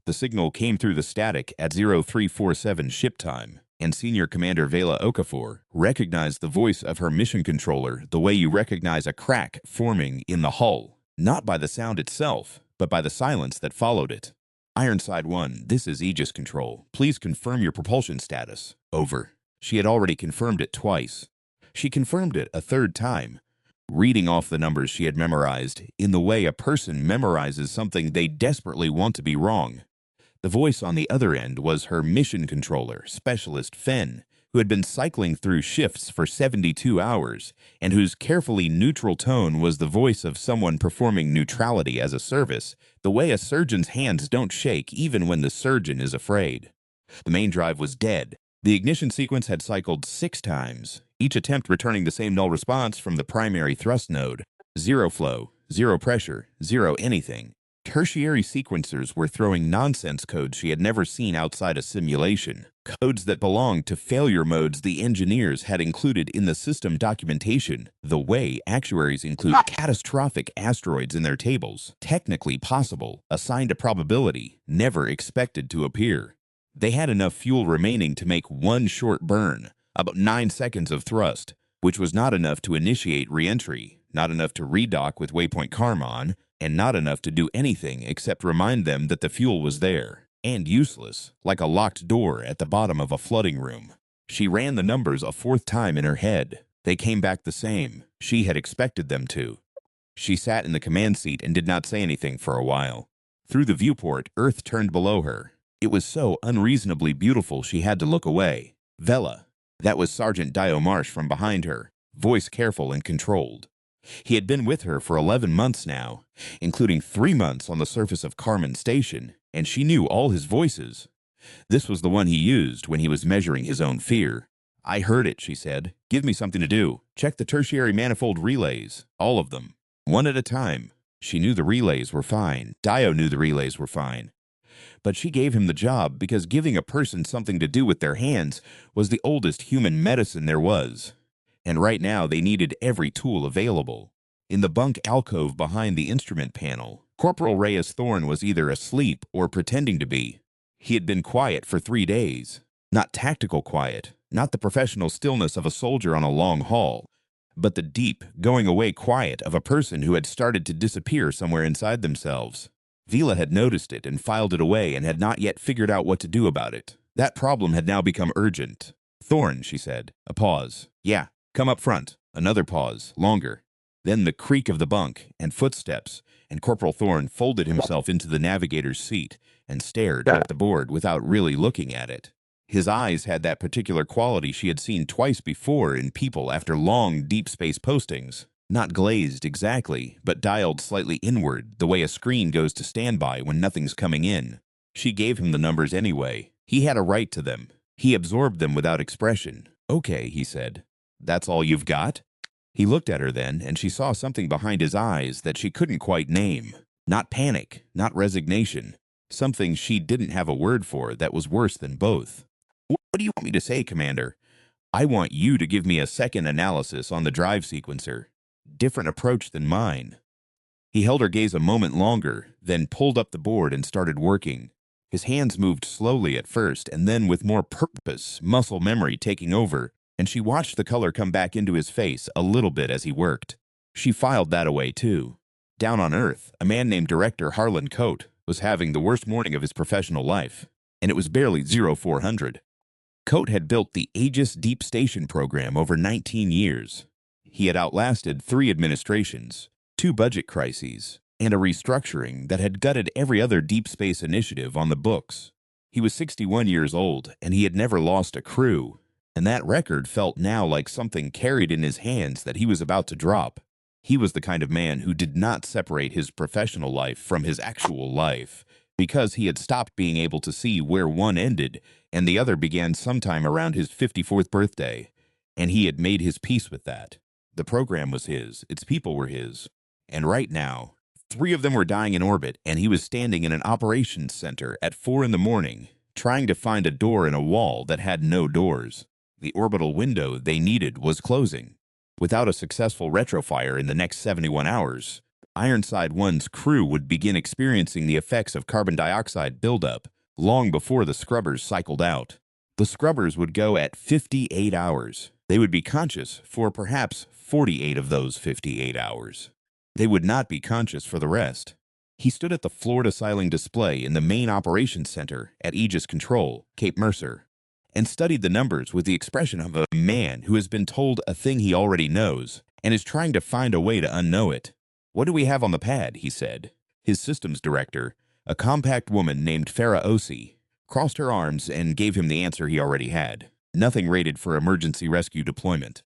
The signal came through the static at 0347 ship time, and Senior Commander Vela Okafor recognized the voice of her mission controller the way you recognize a crack forming in the hull, not by the sound itself, but by the silence that followed it. Ironside 1, this is Aegis Control. Please confirm your propulsion status. Over. She had already confirmed it twice. She confirmed it a third time, reading off the numbers she had memorized in the way a person memorizes something they desperately want to be wrong. The voice on the other end was her mission controller, Specialist Fenn, who had been cycling through shifts for 72 hours, and whose carefully neutral tone was the voice of someone performing neutrality as a service, the way a surgeon's hands don't shake even when the surgeon is afraid. The main drive was dead. The ignition sequence had cycled 6 times, each attempt returning the same null response from the primary thrust node. 0 flow, 0 pressure, 0 anything. Tertiary sequencers were throwing nonsense codes she had never seen outside a simulation, codes that belonged to failure modes the engineers had included in the system documentation, the way actuaries include catastrophic asteroids in their tables, technically possible, assigned a probability, never expected to appear. They had enough fuel remaining to make one short burn, about 9 seconds of thrust, which was not enough to initiate re-entry, not enough to redock with Waypoint Carmon, and not enough to do anything except remind them that the fuel was there, and useless, like a locked door at the bottom of a flooding room. She ran the numbers a 4th time in her head. They came back the same. She had expected them to. She sat in the command seat and did not say anything for a while. Through the viewport, Earth turned below her. It was so unreasonably beautiful she had to look away. Vela. That was Sergeant Dio Marsh from behind her, voice careful and controlled. He had been with her for 11 months now, including 3 months on the surface of Carmen Station, and she knew all his voices. This was the one he used when he was measuring his own fear. "I heard it," she said. "Give me something to do. Check the tertiary manifold relays, all of them, one at a time." She knew the relays were fine. Dio knew the relays were fine. But she gave him the job because giving a person something to do with their hands was the oldest human medicine there was. And right now they needed every tool available. In the bunk alcove behind the instrument panel, Corporal Reyes Thorne was either asleep or pretending to be. He had been quiet for 3 days. Not tactical quiet, not the professional stillness of a soldier on a long haul, but the deep, going-away quiet of a person who had started to disappear somewhere inside themselves. Vela had noticed it and filed it away and had not yet figured out what to do about it. That problem had now become urgent. "Thorne," she said. A pause. "Yeah. Come up front." Another pause, longer. Then the creak of the bunk and footsteps, and Corporal Thorne folded himself into the navigator's seat and stared at the board without really looking at it. His eyes had that particular quality she had seen twice before in people after long deep space postings. Not glazed exactly, but dialed slightly inward, the way a screen goes to standby when nothing's coming in. She gave him the numbers anyway. He had a right to them. He absorbed them without expression. "Okay," he said. "That's all you've got?" He looked at her then, and she saw something behind his eyes that she couldn't quite name. Not panic, not resignation. Something she didn't have a word for that was worse than both. "What do you want me to say, Commander?" "I want you to give me a second analysis on the drive sequencer. Different approach than mine." He held her gaze a moment longer, then pulled up the board and started working. His hands moved slowly at first, and then with more purpose, muscle memory taking over, and she watched the color come back into his face a little bit as he worked. She filed that away, too. Down on Earth, a man named Director Harlan Coate was having the worst morning of his professional life, and it was barely 0400. Coate had built the Aegis Deep Station program over 19 years. He had outlasted 3 administrations, 2 budget crises, and a restructuring that had gutted every other deep space initiative on the books. He was 61 years old, and he had never lost a crew, and that record felt now like something carried in his hands that he was about to drop. He was the kind of man who did not separate his professional life from his actual life, because he had stopped being able to see where one ended and the other began sometime around his 54th birthday, and he had made his peace with that. The program was his, its people were his, and right now, 3 of them were dying in orbit, and he was standing in an operations center at 4 in the morning, trying to find a door in a wall that had no doors. The orbital window they needed was closing. Without a successful retrofire in the next 71 hours, Ironside 1's crew would begin experiencing the effects of carbon dioxide buildup long before the scrubbers cycled out. The scrubbers would go at 58 hours. They would be conscious for perhaps 48 of those 58 hours. They would not be conscious for the rest. He stood at the floor-to-ceiling display in the main operations center at Aegis Control, Cape Mercer, and studied the numbers with the expression of a man who has been told a thing he already knows and is trying to find a way to unknow it. "What do we have on the pad?" he said. His systems director, a compact woman named Farah Osi, crossed her arms and gave him the answer he already had. Nothing rated for emergency rescue deployment.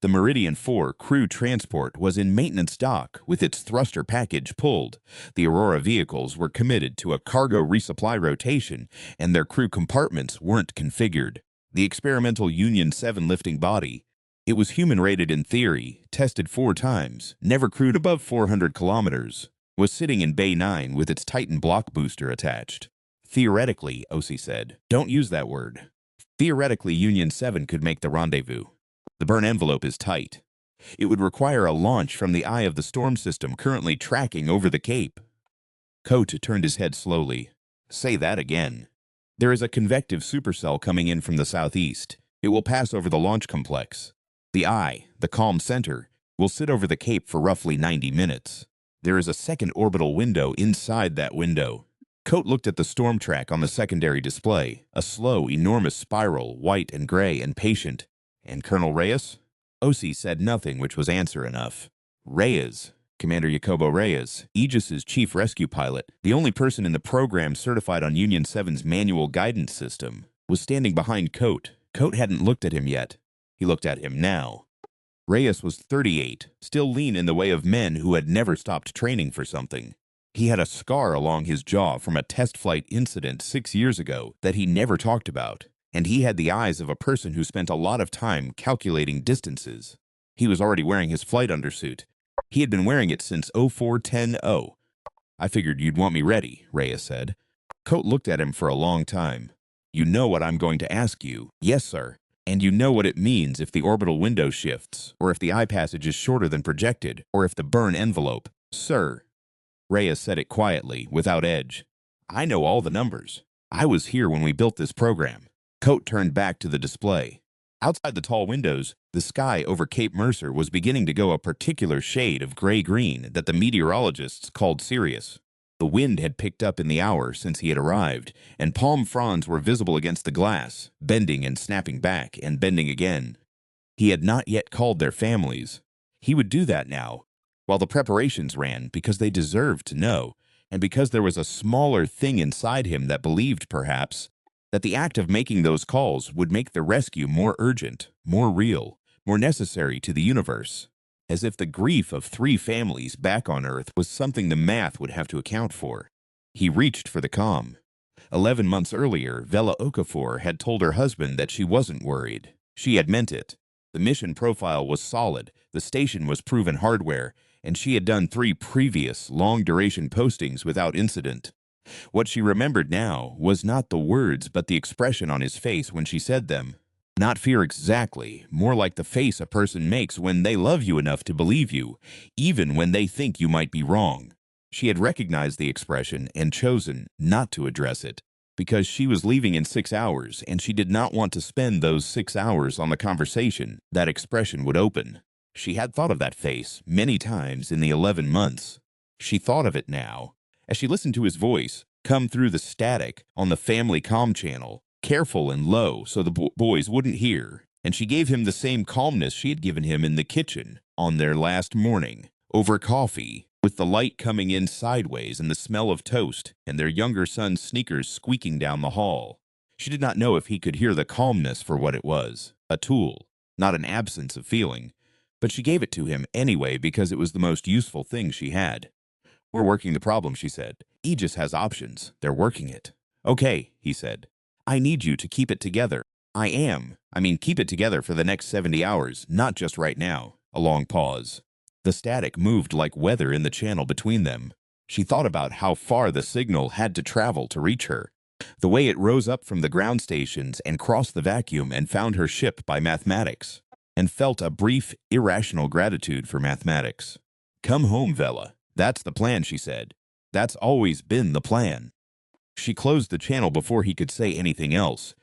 The Meridian 4 crew transport was in maintenance dock with its thruster package pulled. The Aurora vehicles were committed to a cargo resupply rotation, and their crew compartments weren't configured. The experimental Union 7 lifting body, it was human-rated in theory, tested 4 times, never crewed above 400 kilometers, was sitting in Bay 9 with its Titan block booster attached. Theoretically, Osi said. Don't use that word. Theoretically, Union 7 could make the rendezvous. The burn envelope is tight. It would require a launch from the eye of the storm system currently tracking over the Cape. Cote turned his head slowly. Say that again. There is a convective supercell coming in from the southeast. It will pass over the launch complex. The eye, the calm center, will sit over the Cape for roughly 90 minutes. There is a second orbital window inside that window. Cote looked at the storm track on the secondary display, a slow, enormous spiral, white and gray and patient. And Colonel Reyes? Osi said nothing, which was answer enough. Reyes, Commander Jacobo Reyes, Aegis's chief rescue pilot, the only person in the program certified on Union 7's manual guidance system, was standing behind Cote. Cote hadn't looked at him yet. He looked at him now. Reyes was 38, still lean in the way of men who had never stopped training for something. He had a scar along his jaw from a test flight incident 6 years ago that he never talked about, and he had the eyes of a person who spent a lot of time calculating distances. He was already wearing his flight undersuit. He had been wearing it since 0410-0. I figured you'd want me ready, Reyes said. Cote looked at him for a long time. You know what I'm going to ask you. Yes, sir. And you know what it means if the orbital window shifts, or if the eye passage is shorter than projected, or if the burn envelope. Sir. Reyes said it quietly, without edge. I know all the numbers. I was here when we built this program. Cote turned back to the display. Outside the tall windows, the sky over Cape Mercer was beginning to go a particular shade of gray-green that the meteorologists called Sirius. The wind had picked up in the hour since he had arrived, and palm fronds were visible against the glass, bending and snapping back and bending again. He had not yet called their families. He would do that now, while the preparations ran, because they deserved to know, and because there was a smaller thing inside him that believed, perhaps, that the act of making those calls would make the rescue more urgent, more real, more necessary to the universe, as if the grief of 3 families back on Earth was something the math would have to account for. He reached for the comm. 11 months earlier, Vela Okafor had told her husband that she wasn't worried. She had meant it. The mission profile was solid, the station was proven hardware, and she had done 3 previous long-duration postings without incident. What she remembered now was not the words but the expression on his face when she said them. Not fear exactly, more like the face a person makes when they love you enough to believe you, even when they think you might be wrong. She had recognized the expression and chosen not to address it, because she was leaving in 6 hours and she did not want to spend those 6 hours on the conversation that expression would open. She had thought of that face many times in the 11 months. She thought of it now, as she listened to his voice come through the static on the family comm channel, careful and low so the boys wouldn't hear, and she gave him the same calmness she had given him in the kitchen on their last morning, over coffee, with the light coming in sideways and the smell of toast and their younger son's sneakers squeaking down the hall. She did not know if he could hear the calmness for what it was, a tool, not an absence of feeling, but she gave it to him anyway because it was the most useful thing she had. We're working the problem, she said. Aegis has options. They're working it. Okay, he said. I need you to keep it together. Keep it together for the next 70 hours, not just right now. A long pause. The static moved like weather in the channel between them. She thought about how far the signal had to travel to reach her, the way it rose up from the ground stations and crossed the vacuum and found her ship by mathematics, and felt a brief, irrational gratitude for mathematics. Come home, Vela. That's the plan, she said. That's always been the plan. She closed the channel before he could say anything else,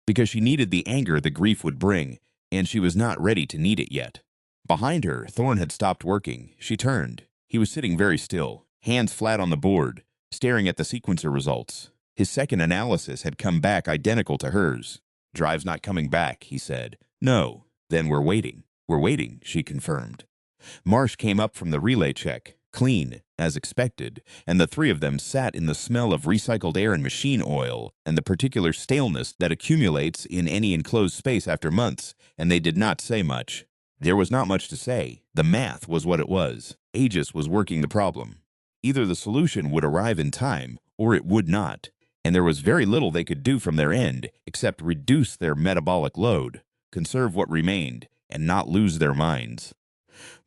because she needed the anger the grief would bring, and she was not ready to need it yet. Behind her, Thorne had stopped working. She turned. He was sitting very still, hands flat on the board, staring at the sequencer results. His second analysis had come back identical to hers. Drive's not coming back, he said. No. Then we're waiting. We're waiting, she confirmed. Marsh came up from the relay check, clean, as expected, and the three of them sat in the smell of recycled air and machine oil and the particular staleness that accumulates in any enclosed space after months, and they did not say much. There was not much to say. The math was what it was. Aegis was working the problem. Either the solution would arrive in time, or it would not, and there was very little they could do from their end except reduce their metabolic load, conserve what remained, and not lose their minds.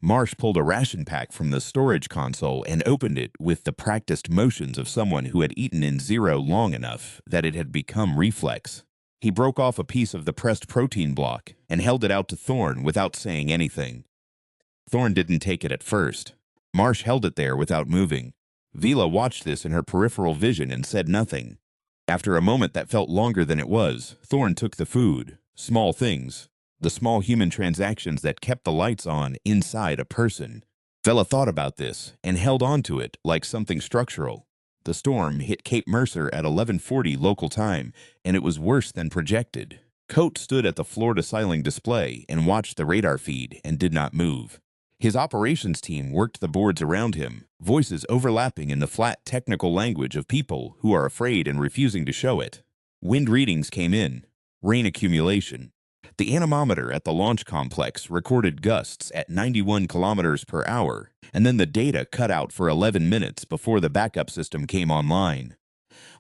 Marsh pulled a ration pack from the storage console and opened it with the practiced motions of someone who had eaten in zero long enough that it had become reflex. He broke off a piece of the pressed protein block and held it out to Thorne without saying anything. Thorne didn't take it at first. Marsh held it there without moving. Vila watched this in her peripheral vision and said nothing. After a moment that felt longer than it was, Thorne took the food. Small things. The small human transactions that kept the lights on inside a person. Vela thought about this and held on to it like something structural. The storm hit Cape Mercer at 11:40 local time, and it was worse than projected. Coate stood at the floor-to-ceiling display and watched the radar feed and did not move. His operations team worked the boards around him, voices overlapping in the flat technical language of people who are afraid and refusing to show it. Wind readings came in. Rain accumulation. The anemometer at the launch complex recorded gusts at 91 kilometers per hour, and then the data cut out for 11 minutes before the backup system came online.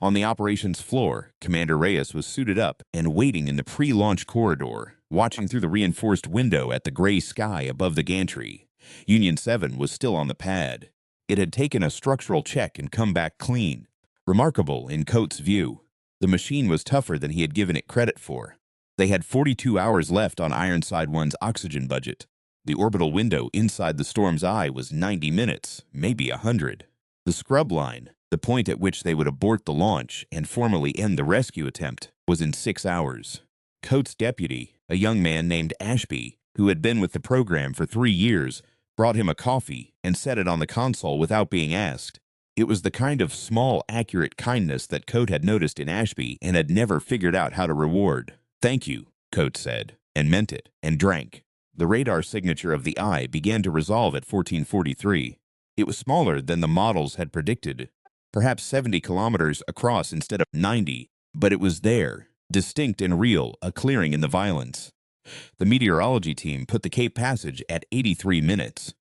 On the operations floor, Commander Reyes was suited up and waiting in the pre-launch corridor, watching through the reinforced window at the gray sky above the gantry. Union 7 was still on the pad. It had taken a structural check and come back clean. Remarkable in Coates' view. The machine was tougher than he had given it credit for. They had 42 hours left on Ironside 1's oxygen budget. The orbital window inside the storm's eye was 90 minutes, maybe 100. The scrub line, the point at which they would abort the launch and formally end the rescue attempt, was in 6 hours. Coates' deputy, a young man named Ashby, who had been with the program for 3 years, brought him a coffee and set it on the console without being asked. It was the kind of small, accurate kindness that Coate had noticed in Ashby and had never figured out how to reward. "Thank you," Coates said, and meant it, and drank. The radar signature of the eye began to resolve at 1443. It was smaller than the models had predicted, perhaps 70 kilometers across instead of 90, but it was there, distinct and real, a clearing in the violence. The meteorology team put the Cape Passage at 83 minutes.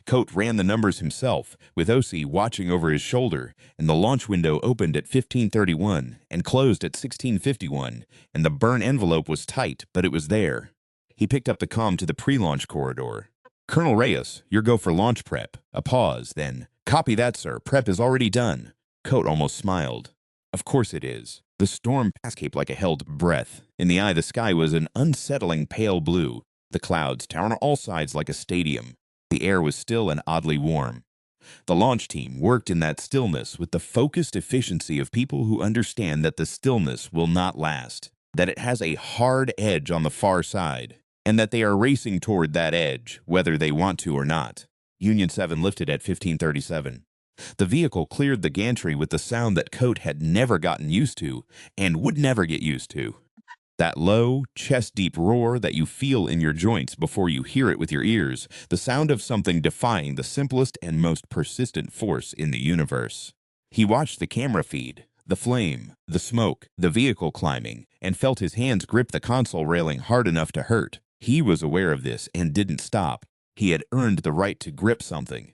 Coate ran the numbers himself, with O.C. watching over his shoulder, and the launch window opened at 15:31 and closed at 16:51, and the burn envelope was tight, but it was there. He picked up the comm to the pre-launch corridor. "Colonel Reyes, your go for launch prep." A pause, then, "Copy that, sir. Prep is already done." Coate almost smiled. "Of course it is." The storm passed Cape like a held breath. In the eye, the sky was an unsettling pale blue, the clouds towering on all sides like a stadium. The air was still and oddly warm. The launch team worked in that stillness with the focused efficiency of people who understand that the stillness will not last, that it has a hard edge on the far side, and that they are racing toward that edge, whether they want to or not. Union 7 lifted at 15:37. The vehicle cleared the gantry with the sound that Coate had never gotten used to and would never get used to. That low, chest-deep roar that you feel in your joints before you hear it with your ears, the sound of something defying the simplest and most persistent force in the universe. He watched the camera feed, the flame, the smoke, the vehicle climbing, and felt his hands grip the console railing hard enough to hurt. He was aware of this and didn't stop. He had earned the right to grip something.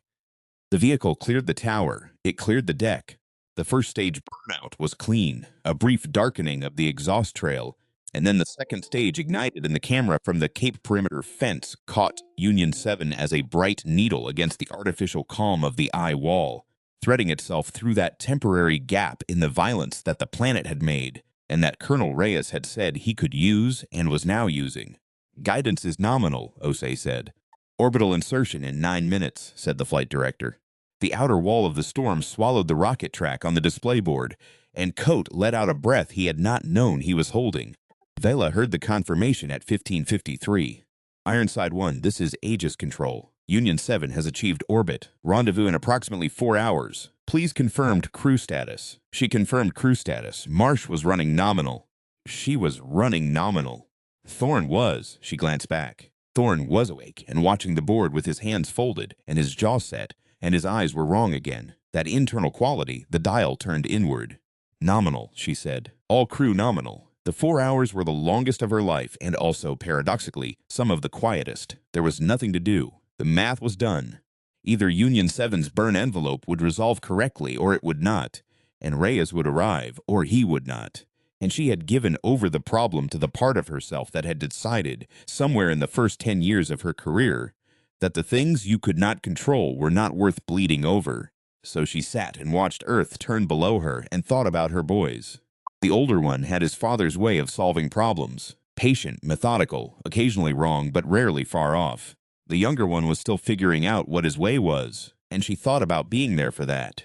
The vehicle cleared the tower. It cleared the deck. The first stage burnout was clean, a brief darkening of the exhaust trail, and then the second stage ignited and the camera from the Cape perimeter fence caught Union 7 as a bright needle against the artificial calm of the eye wall, threading itself through that temporary gap in the violence that the planet had made and that Colonel Reyes had said he could use and was now using. "Guidance is nominal," Osei said. "Orbital insertion in 9 minutes," said the flight director. The outer wall of the storm swallowed the rocket track on the display board, and Coat let out a breath he had not known he was holding. Vela heard the confirmation at 1553. Ironside 1, this is Aegis Control. Union 7 has achieved orbit. Rendezvous in approximately 4 hours. Please confirmed crew status. She confirmed crew status. Marsh was running nominal. She was running nominal. Thorne was. She glanced back. Thorne was awake and watching the board with his hands folded and his jaw set, and his eyes were wrong again. That internal quality, the dial turned inward. Nominal, she said. All crew nominal. The 4 hours were the longest of her life and also, paradoxically, some of the quietest. There was nothing to do. The math was done. Either Union 7's burn envelope would resolve correctly or it would not, and Reyes would arrive or he would not. And she had given over the problem to the part of herself that had decided, somewhere in the first 10 years of her career, that the things you could not control were not worth bleeding over. So she sat and watched Earth turn below her and thought about her boys. The older one had his father's way of solving problems. Patient, methodical, occasionally wrong, but rarely far off. The younger one was still figuring out what his way was, and she thought about being there for that.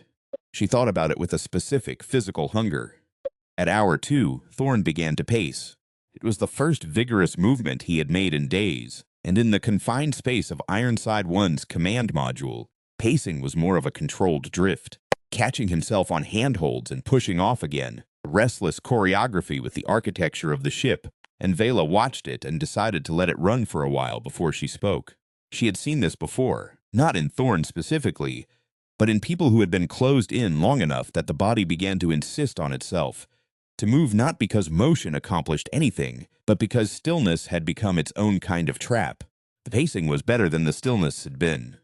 She thought about it with a specific physical hunger. At hour 2, Thorne began to pace. It was the first vigorous movement he had made in days, and in the confined space of Ironside 1's command module, pacing was more of a controlled drift, catching himself on handholds and pushing off again, restless choreography with the architecture of the ship, and Vela watched it and decided to let it run for a while before she spoke. She had seen this before, not in Thorne specifically, but in people who had been closed in long enough that the body began to insist on itself, to move not because motion accomplished anything, but because stillness had become its own kind of trap. The pacing was better than the stillness had been.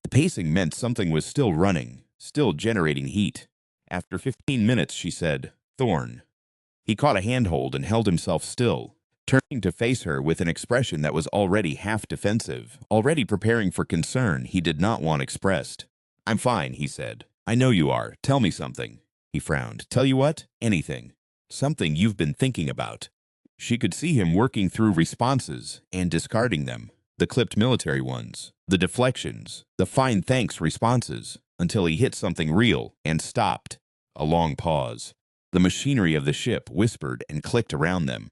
The pacing meant something was still running, still generating heat. After 15 minutes, she said, "Thorne." He caught a handhold and held himself still, turning to face her with an expression that was already half defensive, already preparing for concern he did not want expressed. "I'm fine," he said. "I know you are. Tell me something." He frowned. "Tell you what? Anything. Something you've been thinking about." She could see him working through responses and discarding them, the clipped military ones, the deflections, the fine thanks responses, until he hit something real and stopped. A long pause. The machinery of the ship whispered and clicked around them.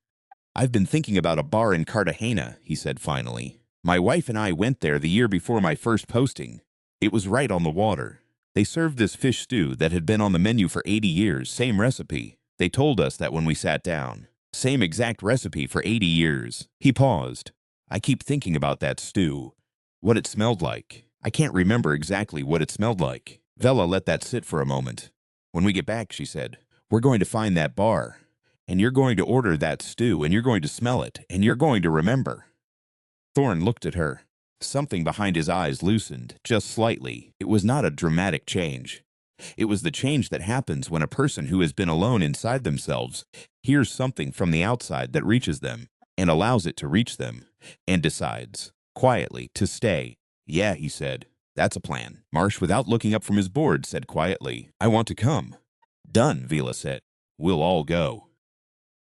"I've been thinking about a bar in Cartagena," he said finally. "My wife and I went there the year before my first posting. It was right on the water. They served this fish stew that had been on the menu for 80 years, same recipe. They told us that when we sat down. Same exact recipe for 80 years. He paused. "I keep thinking about that stew. What it smelled like. I can't remember exactly what it smelled like." Vela let that sit for a moment. "When we get back," she said, "we're going to find that bar. And you're going to order that stew, and you're going to smell it, and you're going to remember." Thorne looked at her. Something behind his eyes loosened, just slightly. It was not a dramatic change. It was the change that happens when a person who has been alone inside themselves hears something from the outside that reaches them, and allows it to reach them, and decides, quietly, to stay. "Yeah," he said. "That's a plan." Marsh, without looking up from his board, said quietly, "I want to come." "Done," Vela said. "We'll all go."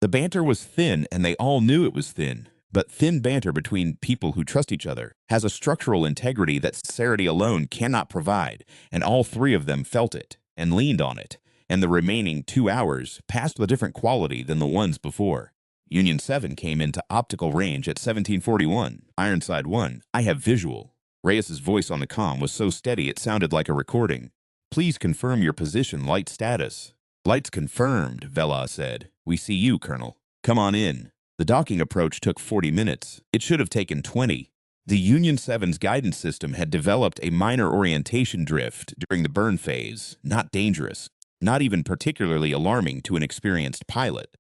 The banter was thin, and they all knew it was thin. But thin banter between people who trust each other has a structural integrity that sincerity alone cannot provide, and all three of them felt it, and leaned on it, and the remaining 2 hours passed with a different quality than the ones before. Union 7 came into optical range at 1741. Ironside 1, "I have visual." Reyes's voice on the comm was so steady it sounded like a recording. "Please confirm your position, light status." "Light's confirmed," Vela said. "We see you, Colonel. Come on in." The docking approach took 40 minutes. It should have taken 20. The Union 7's guidance system had developed a minor orientation drift during the burn phase, not dangerous, not even particularly alarming to an experienced pilot,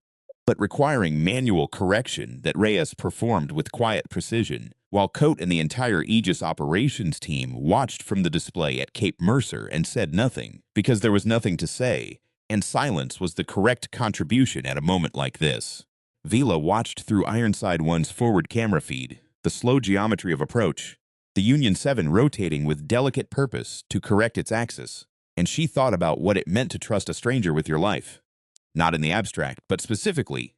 but requiring manual correction that Reyes performed with quiet precision, while Coat and the entire Aegis operations team watched from the display at Cape Mercer and said nothing, because there was nothing to say, and silence was the correct contribution at a moment like this. Vela watched through Ironside 1's forward camera feed, the slow geometry of approach, the Union 7 rotating with delicate purpose to correct its axis, and she thought about what it meant to trust a stranger with your life. Not in the abstract, but specifically.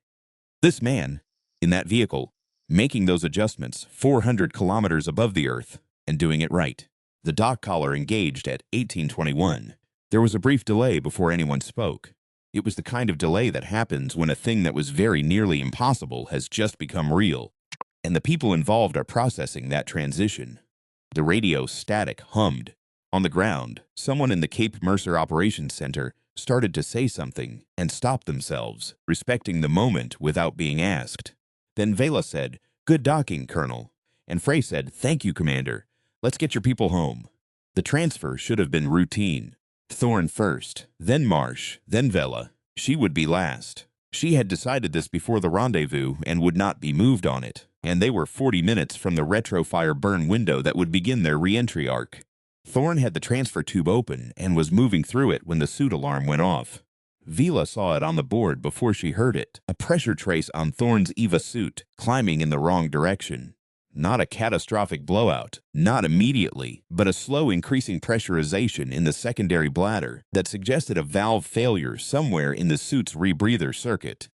This man, in that vehicle, making those adjustments 400 kilometers above the Earth, and doing it right. The dock caller engaged at 1821. There was a brief delay before anyone spoke. It was the kind of delay that happens when a thing that was very nearly impossible has just become real, and the people involved are processing that transition. The radio static hummed. On the ground, someone in the Cape Mercer Operations Center started to say something and stopped themselves, respecting the moment without being asked. Then Vela said, "Good docking, Colonel." And Frey said, "Thank you, Commander. Let's get your people home." The transfer should have been routine. Thorne first, then Marsh, then Vela. She would be last. She had decided this before the rendezvous and would not be moved on it, and they were 40 minutes from the retrofire burn window that would begin their re-entry arc. Thorne had the transfer tube open and was moving through it when the suit alarm went off. Vela saw it on the board before she heard it, a pressure trace on Thorne's EVA suit, climbing in the wrong direction. Not a catastrophic blowout, not immediately, but a slow increasing pressurization in the secondary bladder that suggested a valve failure somewhere in the suit's rebreather circuit.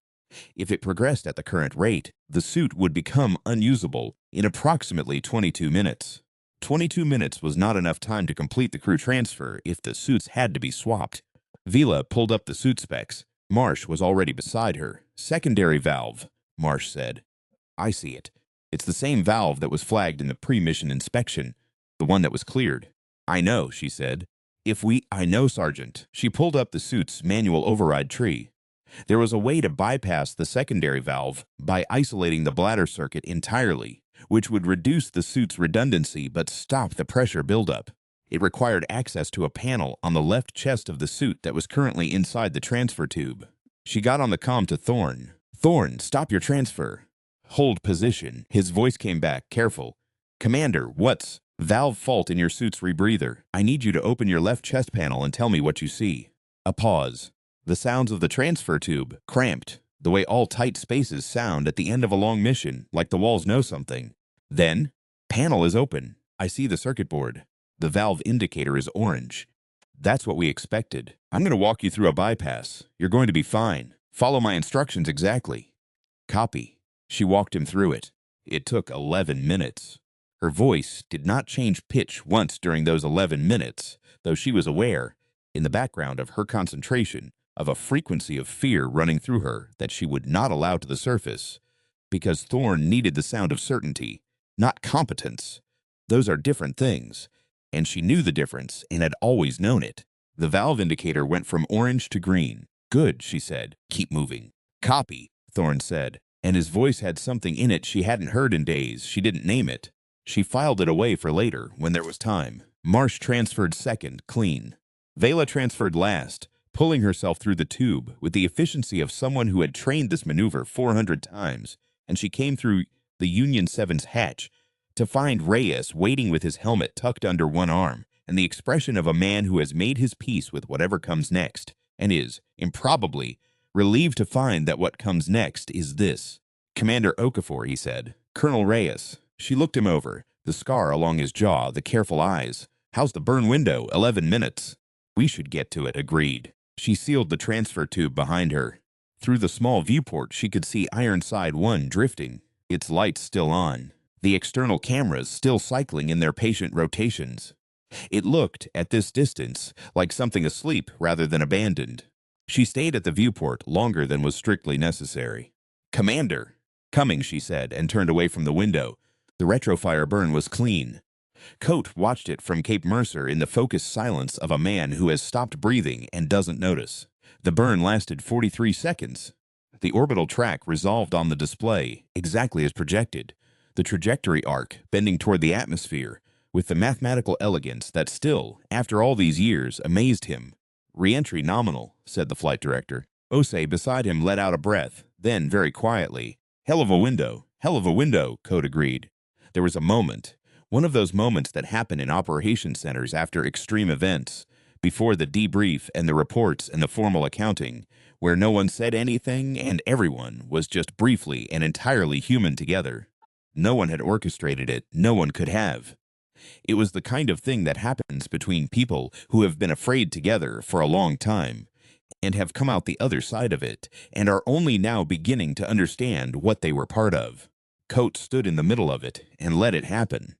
If it progressed at the current rate, the suit would become unusable in approximately 22 minutes. 22 minutes was not enough time to complete the crew transfer if the suits had to be swapped. Vela pulled up the suit specs. Marsh was already beside her. "Secondary valve," Marsh said. "I see it. It's the same valve that was flagged in the pre-mission inspection, the one that was cleared." "I know," she said. I know, Sergeant." She pulled up the suit's manual override tree. There was a way to bypass the secondary valve by isolating the bladder circuit entirely, which would reduce the suit's redundancy but stop the pressure buildup. It required access to a panel on the left chest of the suit that was currently inside the transfer tube. She got on the comm to Thorne. "Thorne, stop your transfer." "Hold position." His voice came back, careful. "Commander, what's valve fault in your suit's rebreather? I need you to open your left chest panel and tell me what you see." A pause. The sounds of the transfer tube, cramped, the way all tight spaces sound at the end of a long mission, like the walls know something. Then, "Panel is open. I see the circuit board. The valve indicator is orange." "That's what we expected. I'm going to walk you through a bypass. You're going to be fine. Follow my instructions exactly." "Copy." She walked him through it. It took 11 minutes. Her voice did not change pitch once during those 11 minutes, though she was aware, in the background of her concentration, of a frequency of fear running through her that she would not allow to the surface, because Thorne needed the sound of certainty, not competence. Those are different things, and she knew the difference and had always known it. The valve indicator went from orange to green. "Good," she said. "Keep moving." "Copy," Thorne said, and his voice had something in it she hadn't heard in days. She didn't name it. She filed it away for later, when there was time. Marsh transferred second, clean. Vela transferred last, pulling herself through the tube with the efficiency of someone who had trained this maneuver 400 times, and she came through the Union 7's hatch to find Reyes waiting with his helmet tucked under one arm and the expression of a man who has made his peace with whatever comes next and is, improbably, relieved to find that what comes next is this. "Commander Okafor," he said. "Colonel Reyes." She looked him over, the scar along his jaw, the careful eyes. "How's the burn window? 11 minutes. "We should get to it," agreed. She sealed the transfer tube behind her. Through the small viewport, she could see Ironside 1 drifting, its lights still on, the external cameras still cycling in their patient rotations. It looked, at this distance, like something asleep rather than abandoned. She stayed at the viewport longer than was strictly necessary. "Commander!" "Coming," she said, and turned away from the window. The retrofire burn was clean. Coate watched it from Cape Mercer in the focused silence of a man who has stopped breathing and doesn't notice. The burn lasted 43 seconds. The orbital track resolved on the display, exactly as projected. The trajectory arc bending toward the atmosphere, with the mathematical elegance that still, after all these years, amazed him. "Re-entry nominal," said the flight director. Osei beside him let out a breath, then, very quietly, "Hell of a window, hell of a window," Coate agreed. There was a moment, one of those moments that happen in operation centers after extreme events, before the debrief and the reports and the formal accounting, where no one said anything and everyone was just briefly and entirely human together. No one had orchestrated it, no one could have. It was the kind of thing that happens between people who have been afraid together for a long time, and have come out the other side of it, and are only now beginning to understand what they were part of. Coate stood in the middle of it and let it happen.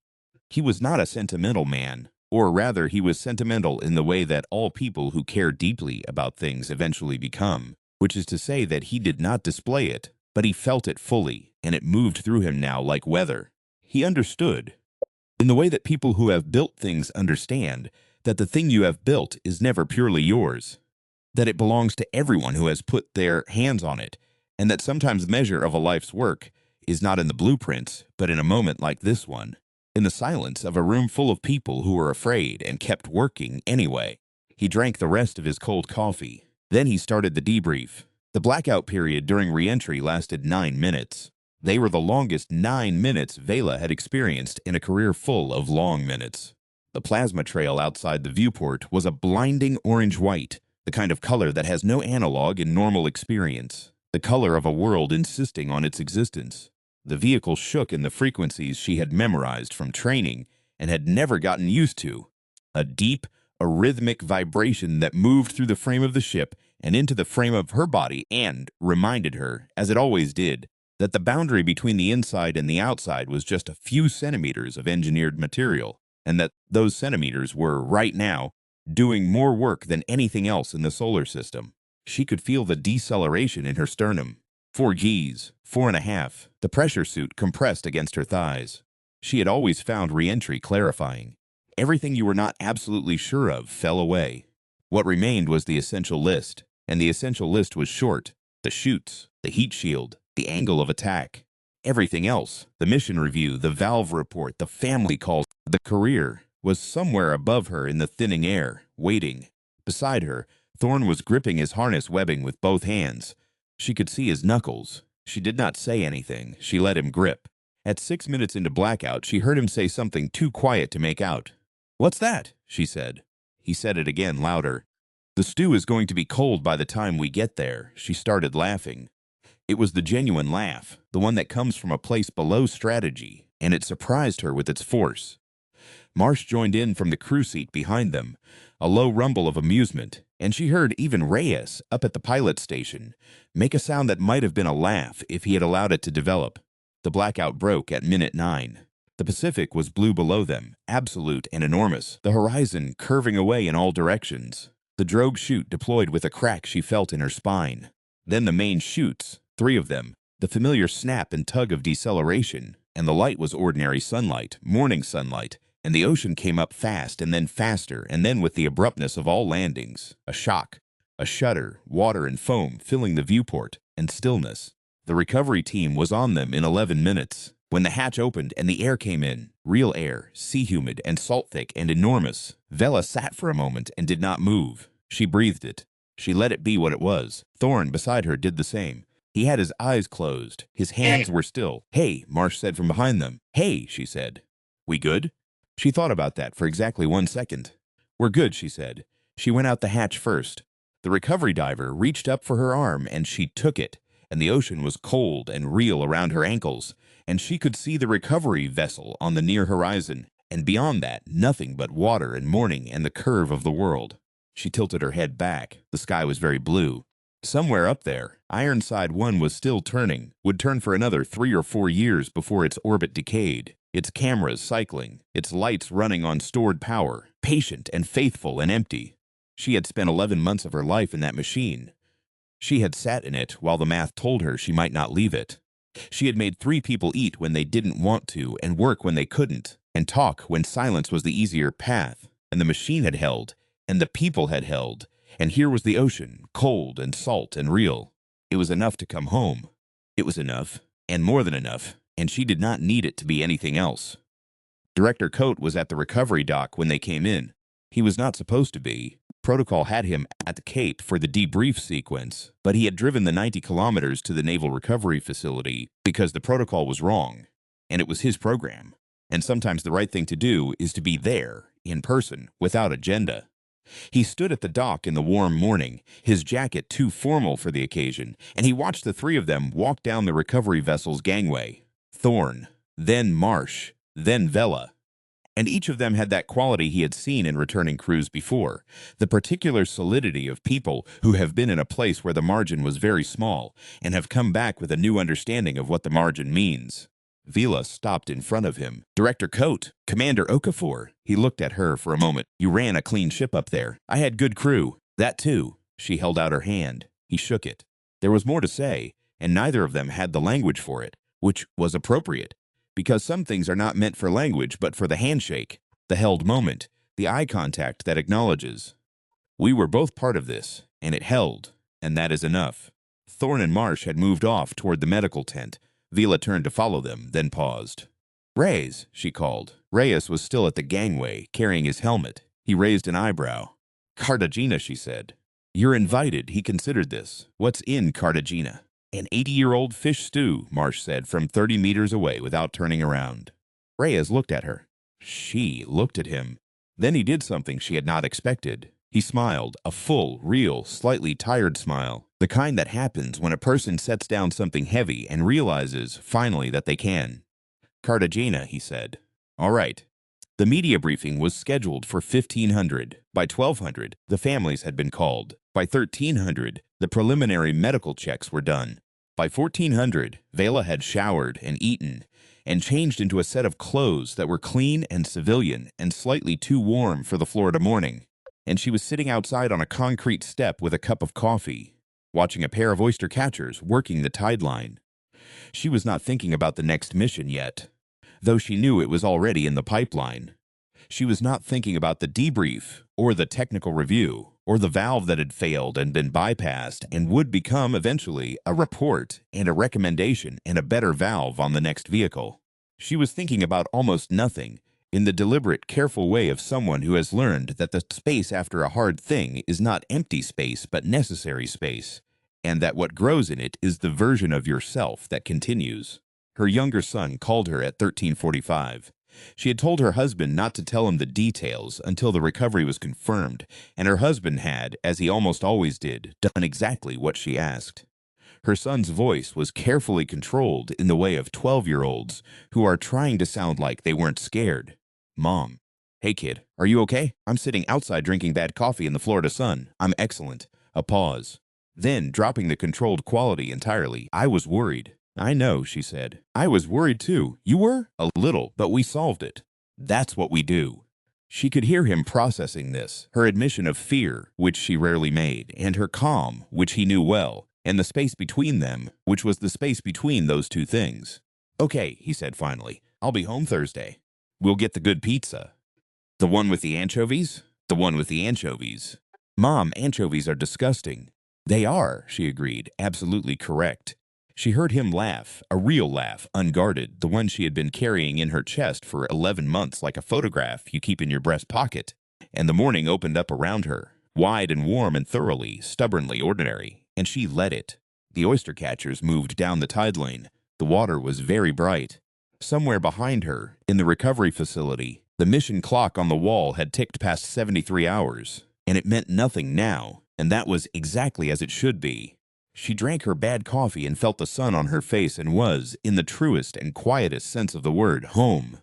He was not a sentimental man. Or rather, he was sentimental in the way that all people who care deeply about things eventually become, which is to say that he did not display it, but he felt it fully, and it moved through him now like weather. He understood, in the way that people who have built things understand, that the thing you have built is never purely yours, that it belongs to everyone who has put their hands on it, and that sometimes the measure of a life's work is not in the blueprints, but in a moment like this one, in the silence of a room full of people who were afraid and kept working anyway. He drank the rest of his cold coffee. Then he started the debrief. The blackout period during re-entry lasted 9 minutes. They were the longest 9 minutes Vela had experienced in a career full of long minutes. The plasma trail outside the viewport was a blinding orange-white, the kind of color that has no analog in normal experience, the color of a world insisting on its existence. The vehicle shook in the frequencies she had memorized from training and had never gotten used to. A deep, a rhythmic vibration that moved through the frame of the ship and into the frame of her body and reminded her, as it always did, that the boundary between the inside and the outside was just a few centimeters of engineered material, and that those centimeters were, right now, doing more work than anything else in the solar system. She could feel the deceleration in her sternum. 4 Gs, 4.5. The pressure suit compressed against her thighs. She had always found re-entry clarifying. Everything you were not absolutely sure of fell away. What remained was the essential list, and the essential list was short. The chutes, the heat shield, the angle of attack. Everything else, the mission review, the valve report, the family calls, the career, was somewhere above her in the thinning air, waiting. Beside her, Thorn was gripping his harness webbing with both hands. She could see his knuckles. She did not say anything. She let him grip. At 6 minutes into blackout, she heard him say something too quiet to make out. "What's that?" she said. He said it again, louder. "The stew is going to be cold by the time we get there." She started laughing. It was the genuine laugh, the one that comes from a place below strategy, and it surprised her with its force. Marsh joined in from the crew seat behind them, a low rumble of amusement, and she heard even Reyes, up at the pilot station, make a sound that might have been a laugh if he had allowed it to develop. The blackout broke at minute 9. The Pacific was blue below them, absolute and enormous, the horizon curving away in all directions. The drogue chute deployed with a crack she felt in her spine. Then the main chutes, 3 of them, the familiar snap and tug of deceleration, and the light was ordinary sunlight, morning sunlight, and the ocean came up fast and then faster, and then with the abruptness of all landings, a shock, a shudder, water and foam filling the viewport, and stillness. The recovery team was on them in 11 minutes. When the hatch opened and the air came in, real air, sea-humid and salt-thick and enormous, Vela sat for a moment and did not move. She breathed it. She let it be what it was. Thorn, beside her, did the same. He had his eyes closed. His hands were still. "Hey," Marsh said from behind them. "Hey," she said. "We good?" She thought about that for exactly 1 second. "We're good," she said. She went out the hatch first. The recovery diver reached up for her arm, and she took it, and the ocean was cold and real around her ankles, and she could see the recovery vessel on the near horizon, and beyond that, nothing but water and morning and the curve of the world. She tilted her head back. The sky was very blue. Somewhere up there, Ironside 1 was still turning, would turn for another 3 or 4 years before its orbit decayed, its cameras cycling, its lights running on stored power, patient and faithful and empty. She had spent 11 months of her life in that machine. She had sat in it while the math told her she might not leave it. She had made 3 people eat when they didn't want to, and work when they couldn't, and talk when silence was the easier path, and the machine had held, and the people had held, and here was the ocean, cold and salt and real. It was enough to come home. It was enough, and more than enough, and she did not need it to be anything else. Director Coate was at the recovery dock when they came in. He was not supposed to be. Protocol had him at the Cape for the debrief sequence, but he had driven the 90 kilometers to the Naval Recovery Facility because the protocol was wrong, and it was his program. And sometimes the right thing to do is to be there, in person, without agenda. He stood at the dock in the warm morning, his jacket too formal for the occasion, and he watched the 3 of them walk down the recovery vessel's gangway. Thorn, then Marsh, then Vela. And each of them had that quality he had seen in returning crews before, the particular solidity of people who have been in a place where the margin was very small and have come back with a new understanding of what the margin means. Vila stopped in front of him. Director Coate, Commander Okafor. He looked at her for a moment. You ran a clean ship up there. I had good crew. That too. She held out her hand. He shook it. There was more to say, and neither of them had the language for it, which was appropriate, because some things are not meant for language but for the handshake, the held moment, the eye contact that acknowledges. We were both part of this, and it held, and that is enough. Thorne and Marsh had moved off toward the medical tent. Vila turned to follow them, then paused. Reyes, she called. Reyes was still at the gangway, carrying his helmet. He raised an eyebrow. Cartagena, she said. You're invited. He considered this. What's in Cartagena? An 80-year-old fish stew, Marsh said from 30 meters away without turning around. Reyes looked at her. She looked at him. Then he did something she had not expected. He smiled, a full, real, slightly tired smile, the kind that happens when a person sets down something heavy and realizes, finally, that they can. Cartagena, he said. All right. The media briefing was scheduled for 1500. By 1200, the families had been called. By 1300, the preliminary medical checks were done. By 1400, Vela had showered and eaten, and changed into a set of clothes that were clean and civilian and slightly too warm for the Florida morning. And she was sitting outside on a concrete step with a cup of coffee, watching a pair of oyster catchers working the tide line. She was not thinking about the next mission yet, though she knew it was already in the pipeline. She was not thinking about the debrief, or the technical review, or the valve that had failed and been bypassed and would become eventually a report and a recommendation and a better valve on the next vehicle. She was thinking about almost nothing, in the deliberate, careful way of someone who has learned that the space after a hard thing is not empty space but necessary space, and that what grows in it is the version of yourself that continues. Her younger son called her at 13:45. She had told her husband not to tell him the details until the recovery was confirmed, and her husband had, as he almost always did, done exactly what she asked. Her son's voice was carefully controlled in the way of 12-year-olds who are trying to sound like they weren't scared. Mom. Hey, kid, are you okay? I'm sitting outside drinking bad coffee in the Florida sun. I'm excellent. A pause. Then, dropping the controlled quality entirely, I was worried. I know, she said. I was worried too. You were? A little, but we solved it. That's what we do. She could hear him processing this, her admission of fear, which she rarely made, and her calm, which he knew well, and the space between them, which was the space between those two things. Okay, he said finally. I'll be home Thursday. We'll get the good pizza. The one with the anchovies? The one with the anchovies. Mom, anchovies are disgusting. They are, she agreed, absolutely correct. She heard him laugh, a real laugh, unguarded, the one she had been carrying in her chest for 11 months like a photograph you keep in your breast pocket. And the morning opened up around her, wide and warm and thoroughly, stubbornly ordinary, and she let it. The oyster catchers moved down the tide lane. The water was very bright. Somewhere behind her, in the recovery facility, the mission clock on the wall had ticked past 73 hours, and it meant nothing now, and that was exactly as it should be. She drank her bad coffee and felt the sun on her face and was, in the truest and quietest sense of the word, home.